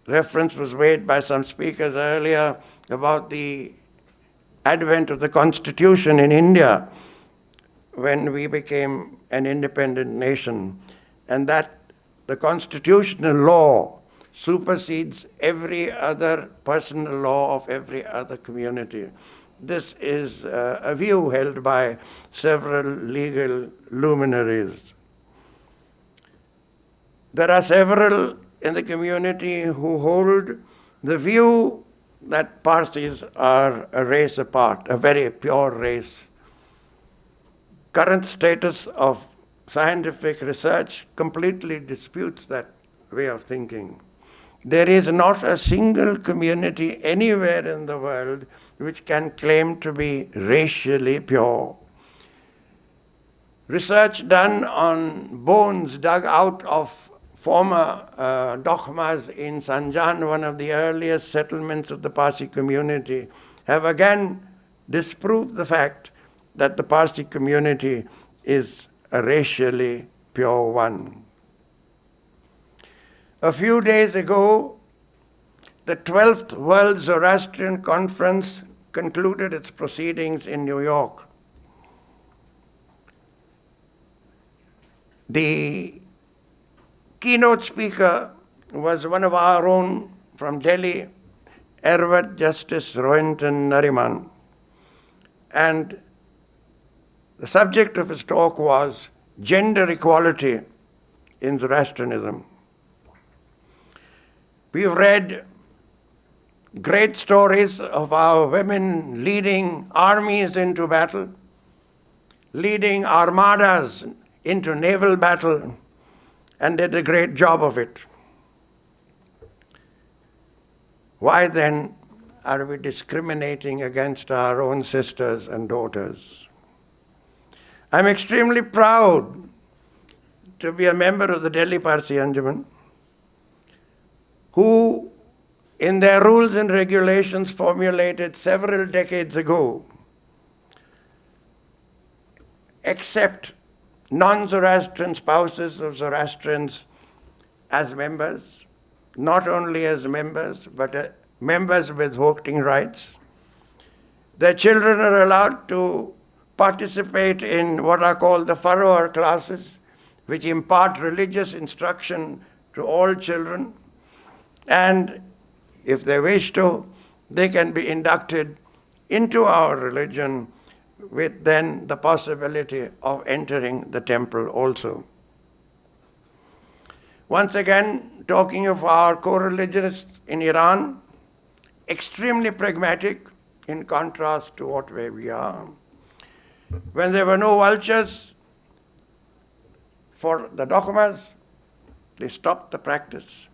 Reference was made by some speakers earlier about the advent of the Constitution in India when we became an independent nation, and that the constitutional law supersedes every other personal law of every other community. This is a view held by several legal luminaries. There are several in the community who hold the view that Parsis are a race apart, a very pure race. Current status of scientific research completely disputes that way of thinking. There is not a single community anywhere in the world which can claim to be racially pure. Research done on bones dug out of former dogmas in Sanjan, one of the earliest settlements of the Parsi community, have again disproved the fact that the Parsi community is a racially pure one. A few days ago, the 12th World Zoroastrian Conference concluded its proceedings in New York. The keynote speaker was one of our own from Delhi, Ervat Justice Rohinton Nariman. and the subject of his talk was gender equality in Zoroastrianism. We've read great stories of our women leading armies into battle, leading armadas into naval battle, and did a great job of it. Why then are we discriminating against our own sisters and daughters? I'm extremely proud to be a member of the Delhi Parsi Anjuman, who, in their rules and regulations formulated several decades ago, accept non-Zoroastrian spouses of Zoroastrians as members, not only as members, but members with voting rights. Their children are allowed to participate in what are called the Faroer classes, which impart religious instruction to all children. And if they wish to, they can be inducted into our religion with then the possibility of entering the temple also. Once again, talking of our co-religionists in Iran, extremely pragmatic in contrast to where we are. When there were no vultures for the dogmas, they stopped the practice.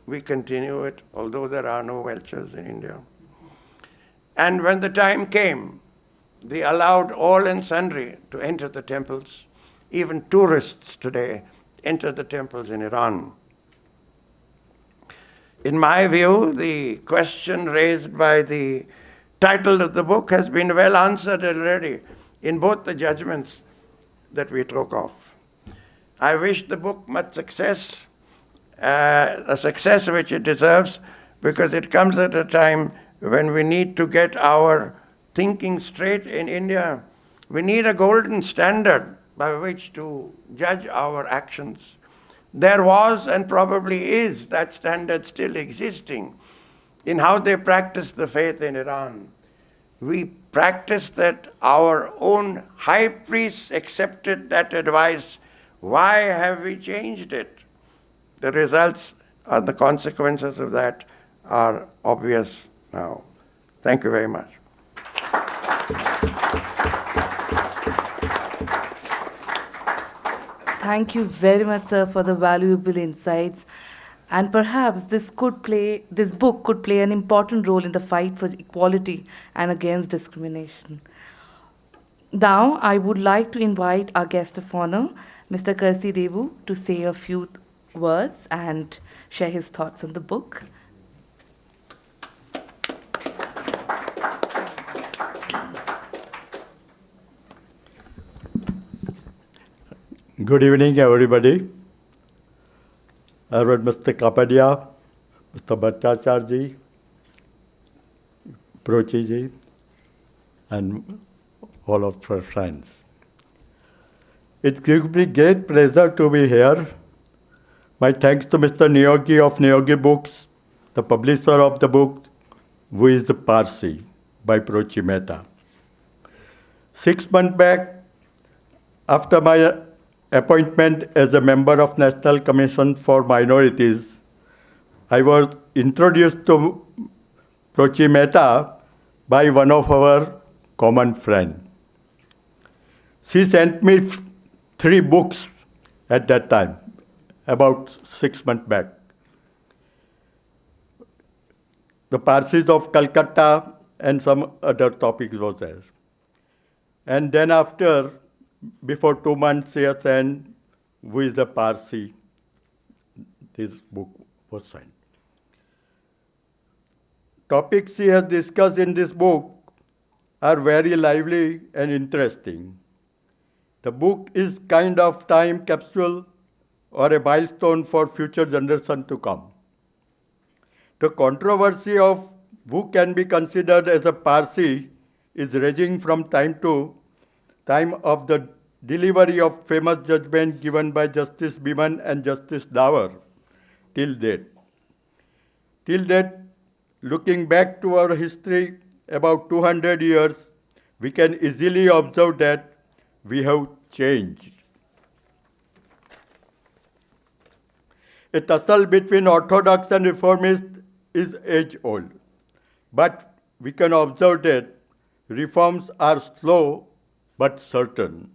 We continue it, although there are no vultures in India. And when the time came, they allowed all and sundry to enter the temples. Even tourists today enter the temples in Iran. In my view, the question raised by the title of the book has been well answered already in both the judgments that we took off. I wish the book much success, a success which it deserves, because it comes at a time when we need to get our thinking straight in India. We need a golden standard by which to judge our actions. There was and probably is that standard still existing in how they practice the faith in Iran. We practice that our own high priests accepted that advice. Why have we changed it? The results and the consequences of that are obvious now. Thank you very much. Thank you very much, sir, for the valuable insights. And perhaps this book could play an important role in the fight for equality and against discrimination. Now, I would like to invite our guest of honor, Mr. Karsi Devu, to say a few words and share his thoughts on the book. Good evening, everybody. I read Mr. Kapadia, Mr. Bhattacharya, Prochi, and all of our friends. It gives me great pleasure to be here. My thanks to Mr. Niyogi of Niyogi Books, the publisher of the book, who is the Parsi, by Prochi Mehta. 6 months back, after my appointment as a member of National Commission for Minorities, I was introduced to Prochi Mehta by one of our common friends. She sent me 3 books at that time, about 6 months back. The Parsis of Calcutta and some other topics was there. And then after, before 2 months, she has sent who is the Parsi. This book was sent. Topics she has discussed in this book are very lively and interesting. The book is kind of time capsule or a milestone for future generations to come. The controversy of who can be considered as a Parsi is raging from time to time of the delivery of famous judgment given by Justice Biman and Justice Dawar till date. Till date, looking back to our history about 200 years, we can easily observe that we have changed. A tussle between Orthodox and Reformist is age-old, but we can observe that reforms are slow but certain.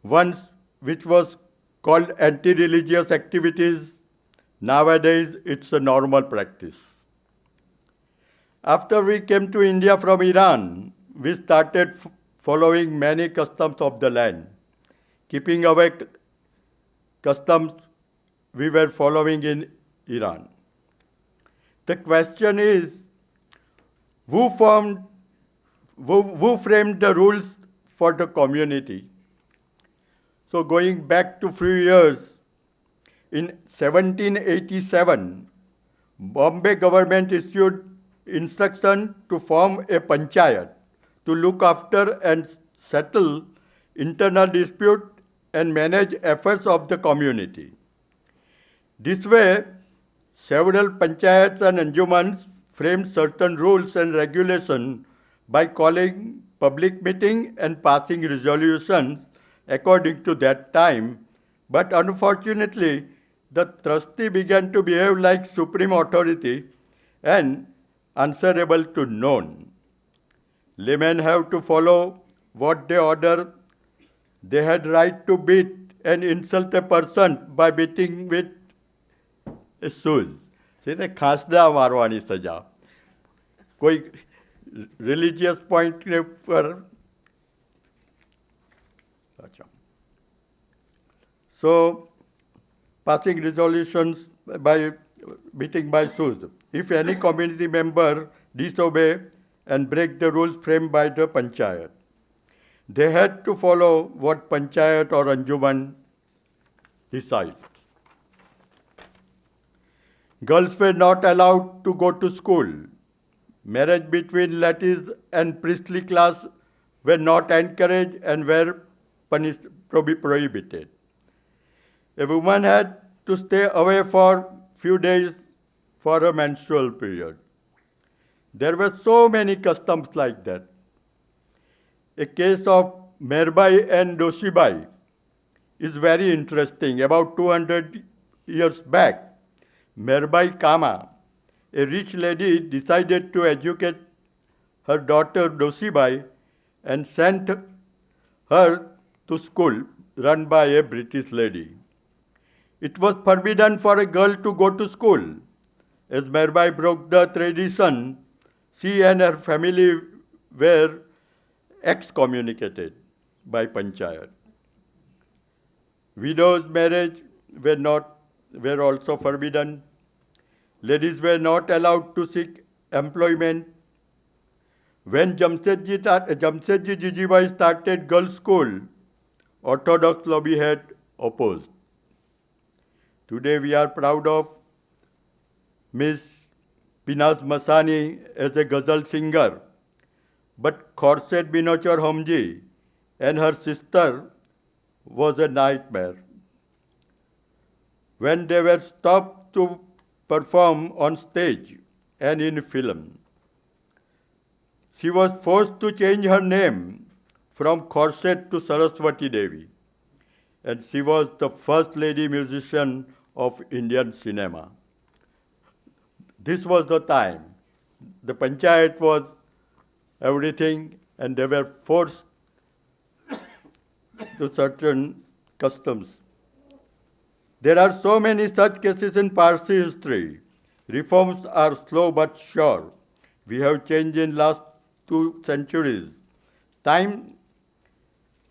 Once, which was called anti-religious activities, nowadays it's a normal practice. After we came to India from Iran, we started following many customs of the land, keeping away customs we were following in Iran. The question is, who framed the rules for the community? So going back to few years, in 1787, Bombay government issued instruction to form a panchayat to look after and settle internal dispute and manage affairs of the community. This way, several panchayats and anjumans framed certain rules and regulations by calling public meeting and passing resolutions according to that time. But unfortunately, the trustee began to behave like supreme authority and answerable to none. Laymen have to follow what they order. They had right to beat and insult a person by beating with shoes છે ખાસદા મારવાની સજા કોઈ religious point પર અચ્છા સો passing resolutions by beating by shoes. If any community member disobey and break the rules framed by the panchayat, they had to follow what panchayat or anjuman decide. Girls were not allowed to go to school. Marriage between ladies and priestly class were not encouraged and were prohibited. A woman had to stay away for few days for a menstrual period. There were so many customs like that. A case of Mirbai and Doshibai is very interesting. About 200 years back, Mirbai Kama, a rich lady, decided to educate her daughter Doshibai and sent her to school run by a British lady. It was forbidden for a girl to go to school. As Mirbai broke the tradition, she and her family were excommunicated by Panchayat. Widows' marriage were also forbidden. Ladies were not allowed to seek employment. When Jamsetji Jijibai started girls' school, Orthodox lobby had opposed. Today we are proud of Miss Pinaz Masani as a ghazal singer, but Khorshid Binochar Homji and her sister was a nightmare. When they were stopped to perform on stage and in film, she was forced to change her name from Khorshid to Saraswati Devi, and she was the first lady musician of Indian cinema. This was the time. The panchayat was everything, and they were forced to certain customs. There are so many such cases in Parsi history. Reforms are slow but sure. We have changed in last 2 centuries. Time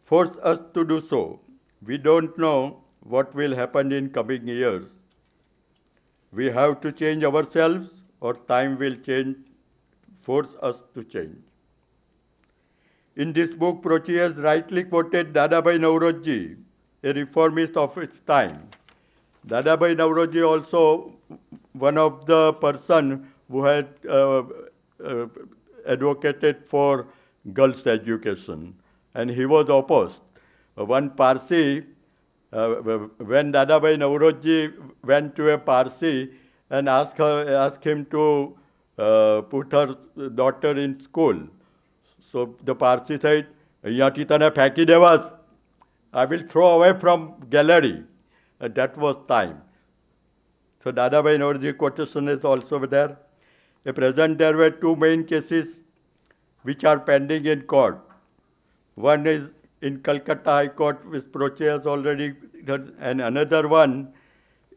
forced us to do so. We don't know what will happen in coming years. We have to change ourselves, or time will force us to change. In this book, Prochi has rightly quoted Dadabhai Naoroji, a reformist of its time. Dadabhai Naoroji also one of the person who had advocated for girls' education, and he was opposed. One Parsi, when Dadabhai Naoroji went to a Parsi and asked him to put her daughter in school, So the Parsi said, "Yati tane pheki devas." I will throw away from gallery. And that was time. So Dadabhai Naoroji's quotation is also there. At present, there were two main cases which are pending in court. One is in Calcutta High Court, which Proche has already done, and another one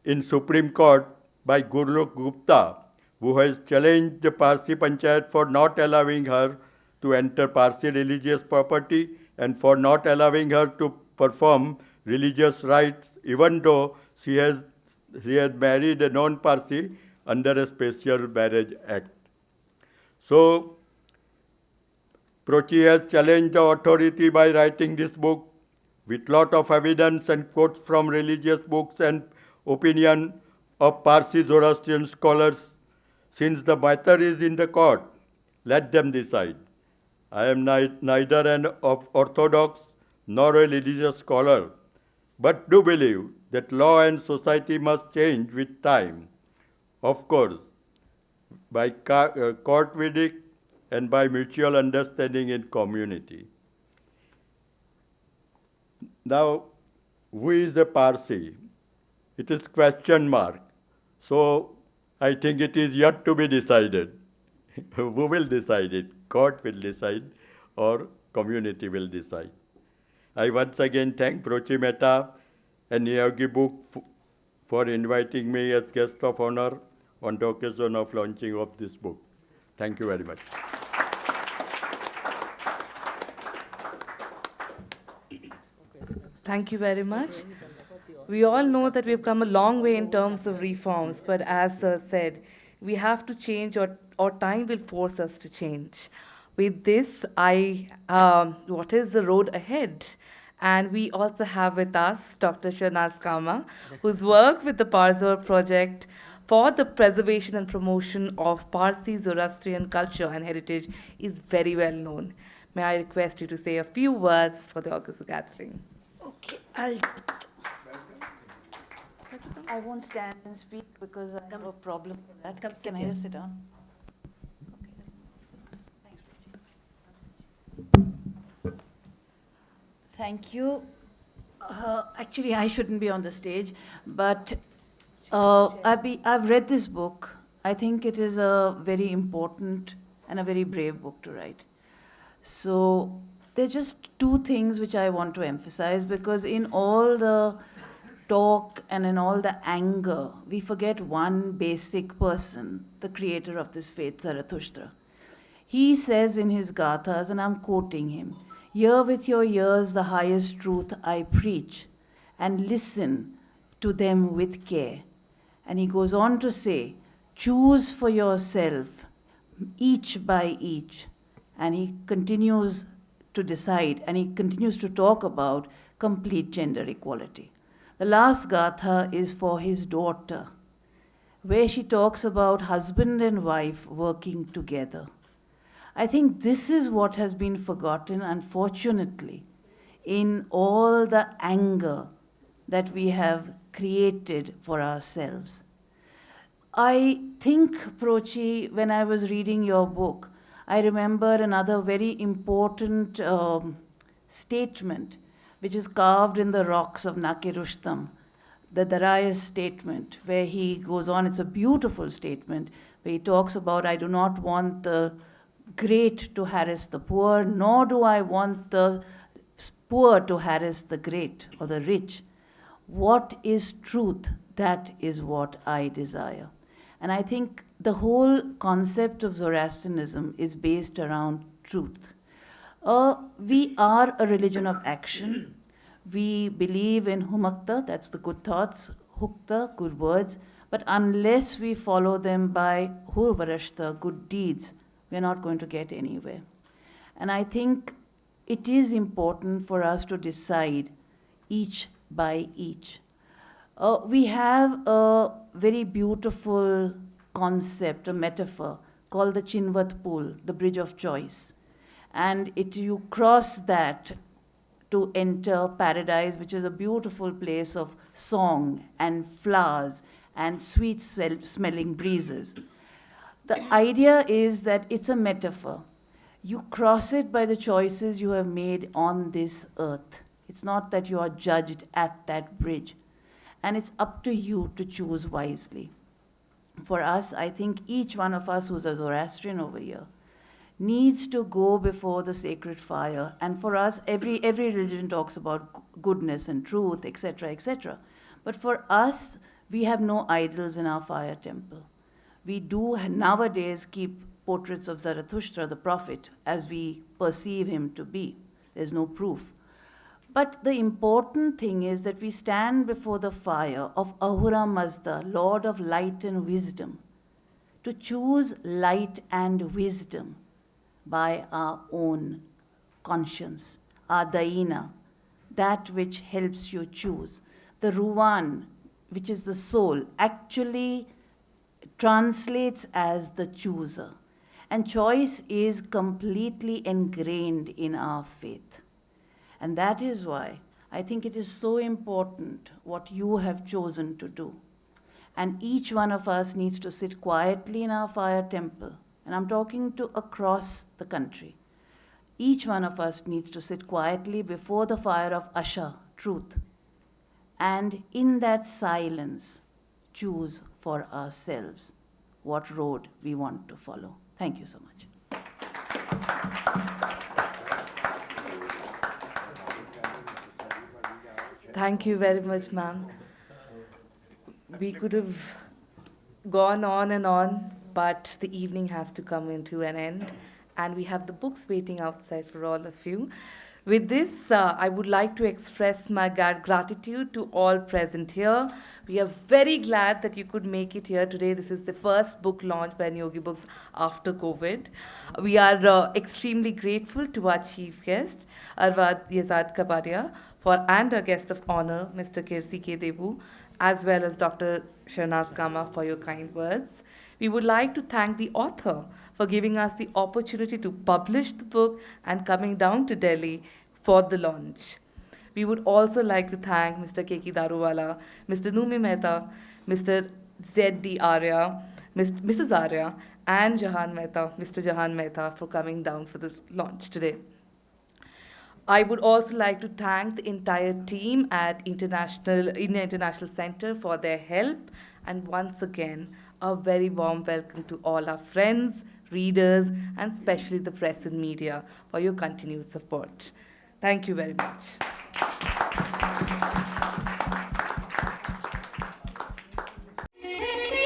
in Supreme Court by Gurlok Gupta, who has challenged the Parsi Panchayat for not allowing her to enter Parsi religious property and for not allowing her to perform religious rites, even though she has married a non-Parsi under a Special Marriage Act. So, Prochi has challenged the authority by writing this book with lot of evidence and quotes from religious books and opinion of Parsi Zoroastrian scholars. Since the matter is in the court, let them decide. I am neither an orthodox nor a religious scholar, but do believe that law and society must change with time. Of course, by court verdict and by mutual understanding in community. Now, who is a Parsi? It is question mark. So, I think it is yet to be decided. Who will decide it? Court will decide or community will decide. I once again thank Prochi Mehta and Niyogi Book for inviting me as guest of honor on the occasion of launching of this book. Thank you very much. Thank you very much. We all know that we've come a long way in terms of reforms, but as Sir said, we have to change or time will force us to change. With this, what is the road ahead? And we also have with us Dr. Shanaz Kama, whose work with the Parzor project for the preservation and promotion of Parsi Zoroastrian culture and heritage is very well known. May I request you to say a few words for the August gathering? Okay, I won't stand and speak because I have a problem with that. Can I just sit down? Thank you. Actually, I shouldn't be on the stage, but I've read this book. I think it is a very important and a very brave book to write. So there are just two things which I want to emphasize, because in all the talk and in all the anger, we forget one basic person, the creator of this faith, Zarathustra. He says in his Gathas, and I'm quoting him, "Hear with your ears the highest truth I preach, and listen to them with care." And he goes on to say, "Choose for yourself, each by each." And he continues to decide, and he continues to talk about complete gender equality. The last Gatha is for his daughter, where she talks about husband and wife working together. I think this is what has been forgotten, unfortunately, in all the anger that we have created for ourselves. I think, Prochi, when I was reading your book, I remember another very important statement, which is carved in the rocks of Nake Rustam, the Darius statement, where he goes on, it's a beautiful statement, where he talks about, "I do not want the great to harass the poor, nor do I want the poor to harass the great or the rich. What is truth? That is what I desire." And I think the whole concept of Zoroastrianism is based around truth. We are a religion of action. We believe in humakta, that's the good thoughts, hukta, good words, but unless we follow them by hurvarashta, good deeds, we're not going to get anywhere. And I think it is important for us to decide each by each. We have a very beautiful concept, a metaphor, called the Chinvat Pool, the bridge of choice. And you cross that to enter paradise, which is a beautiful place of song and flowers and sweet smelling breezes. The idea is that it's a metaphor. You cross it by the choices you have made on this earth. It's not that you are judged at that bridge. And it's up to you to choose wisely. For us, I think each one of us who's a Zoroastrian over here needs to go before the sacred fire. And for us, every religion talks about goodness and truth, etc., etc. But for us, we have no idols in our fire temple. We do nowadays keep portraits of Zarathustra, the prophet, as we perceive him to be. There's no proof. But the important thing is that we stand before the fire of Ahura Mazda, Lord of light and wisdom, to choose light and wisdom by our own conscience, our daina, that which helps you choose. The ruwan, which is the soul, actually translates as the chooser. And choice is completely ingrained in our faith. And that is why I think it is so important what you have chosen to do. And each one of us needs to sit quietly in our fire temple. And I'm talking to across the country. Each one of us needs to sit quietly before the fire of Asha, truth. And in that silence, choose for ourselves what road we want to follow. Thank you so much. Thank you very much, ma'am. We could have gone on, but the evening has to come into an end, and we have the books waiting outside for all of you. With this, I would like to express my gratitude to all present here. We are very glad that you could make it here today. This is the first book launch by Yogi Books after COVID. We are extremely grateful to our chief guest, Arvad Yazad Kapadia, and our guest of honor, Mr. Kirsi K. Devu, as well as Dr. Sharnaz Kama for your kind words. We would like to thank the author for giving us the opportunity to publish the book and coming down to Delhi for the launch. We would also like to thank Mr. K.K. Daruwala, Mr. Numi Mehta, Mr. Z.D. Arya, Mrs. Arya, and Mr. Jahan Mehta for coming down for the launch today. I would also like to thank the entire team at Indian International Center for their help, and once again, a very warm welcome to all our friends, readers, and especially the press and media for your continued support. Thank you very much.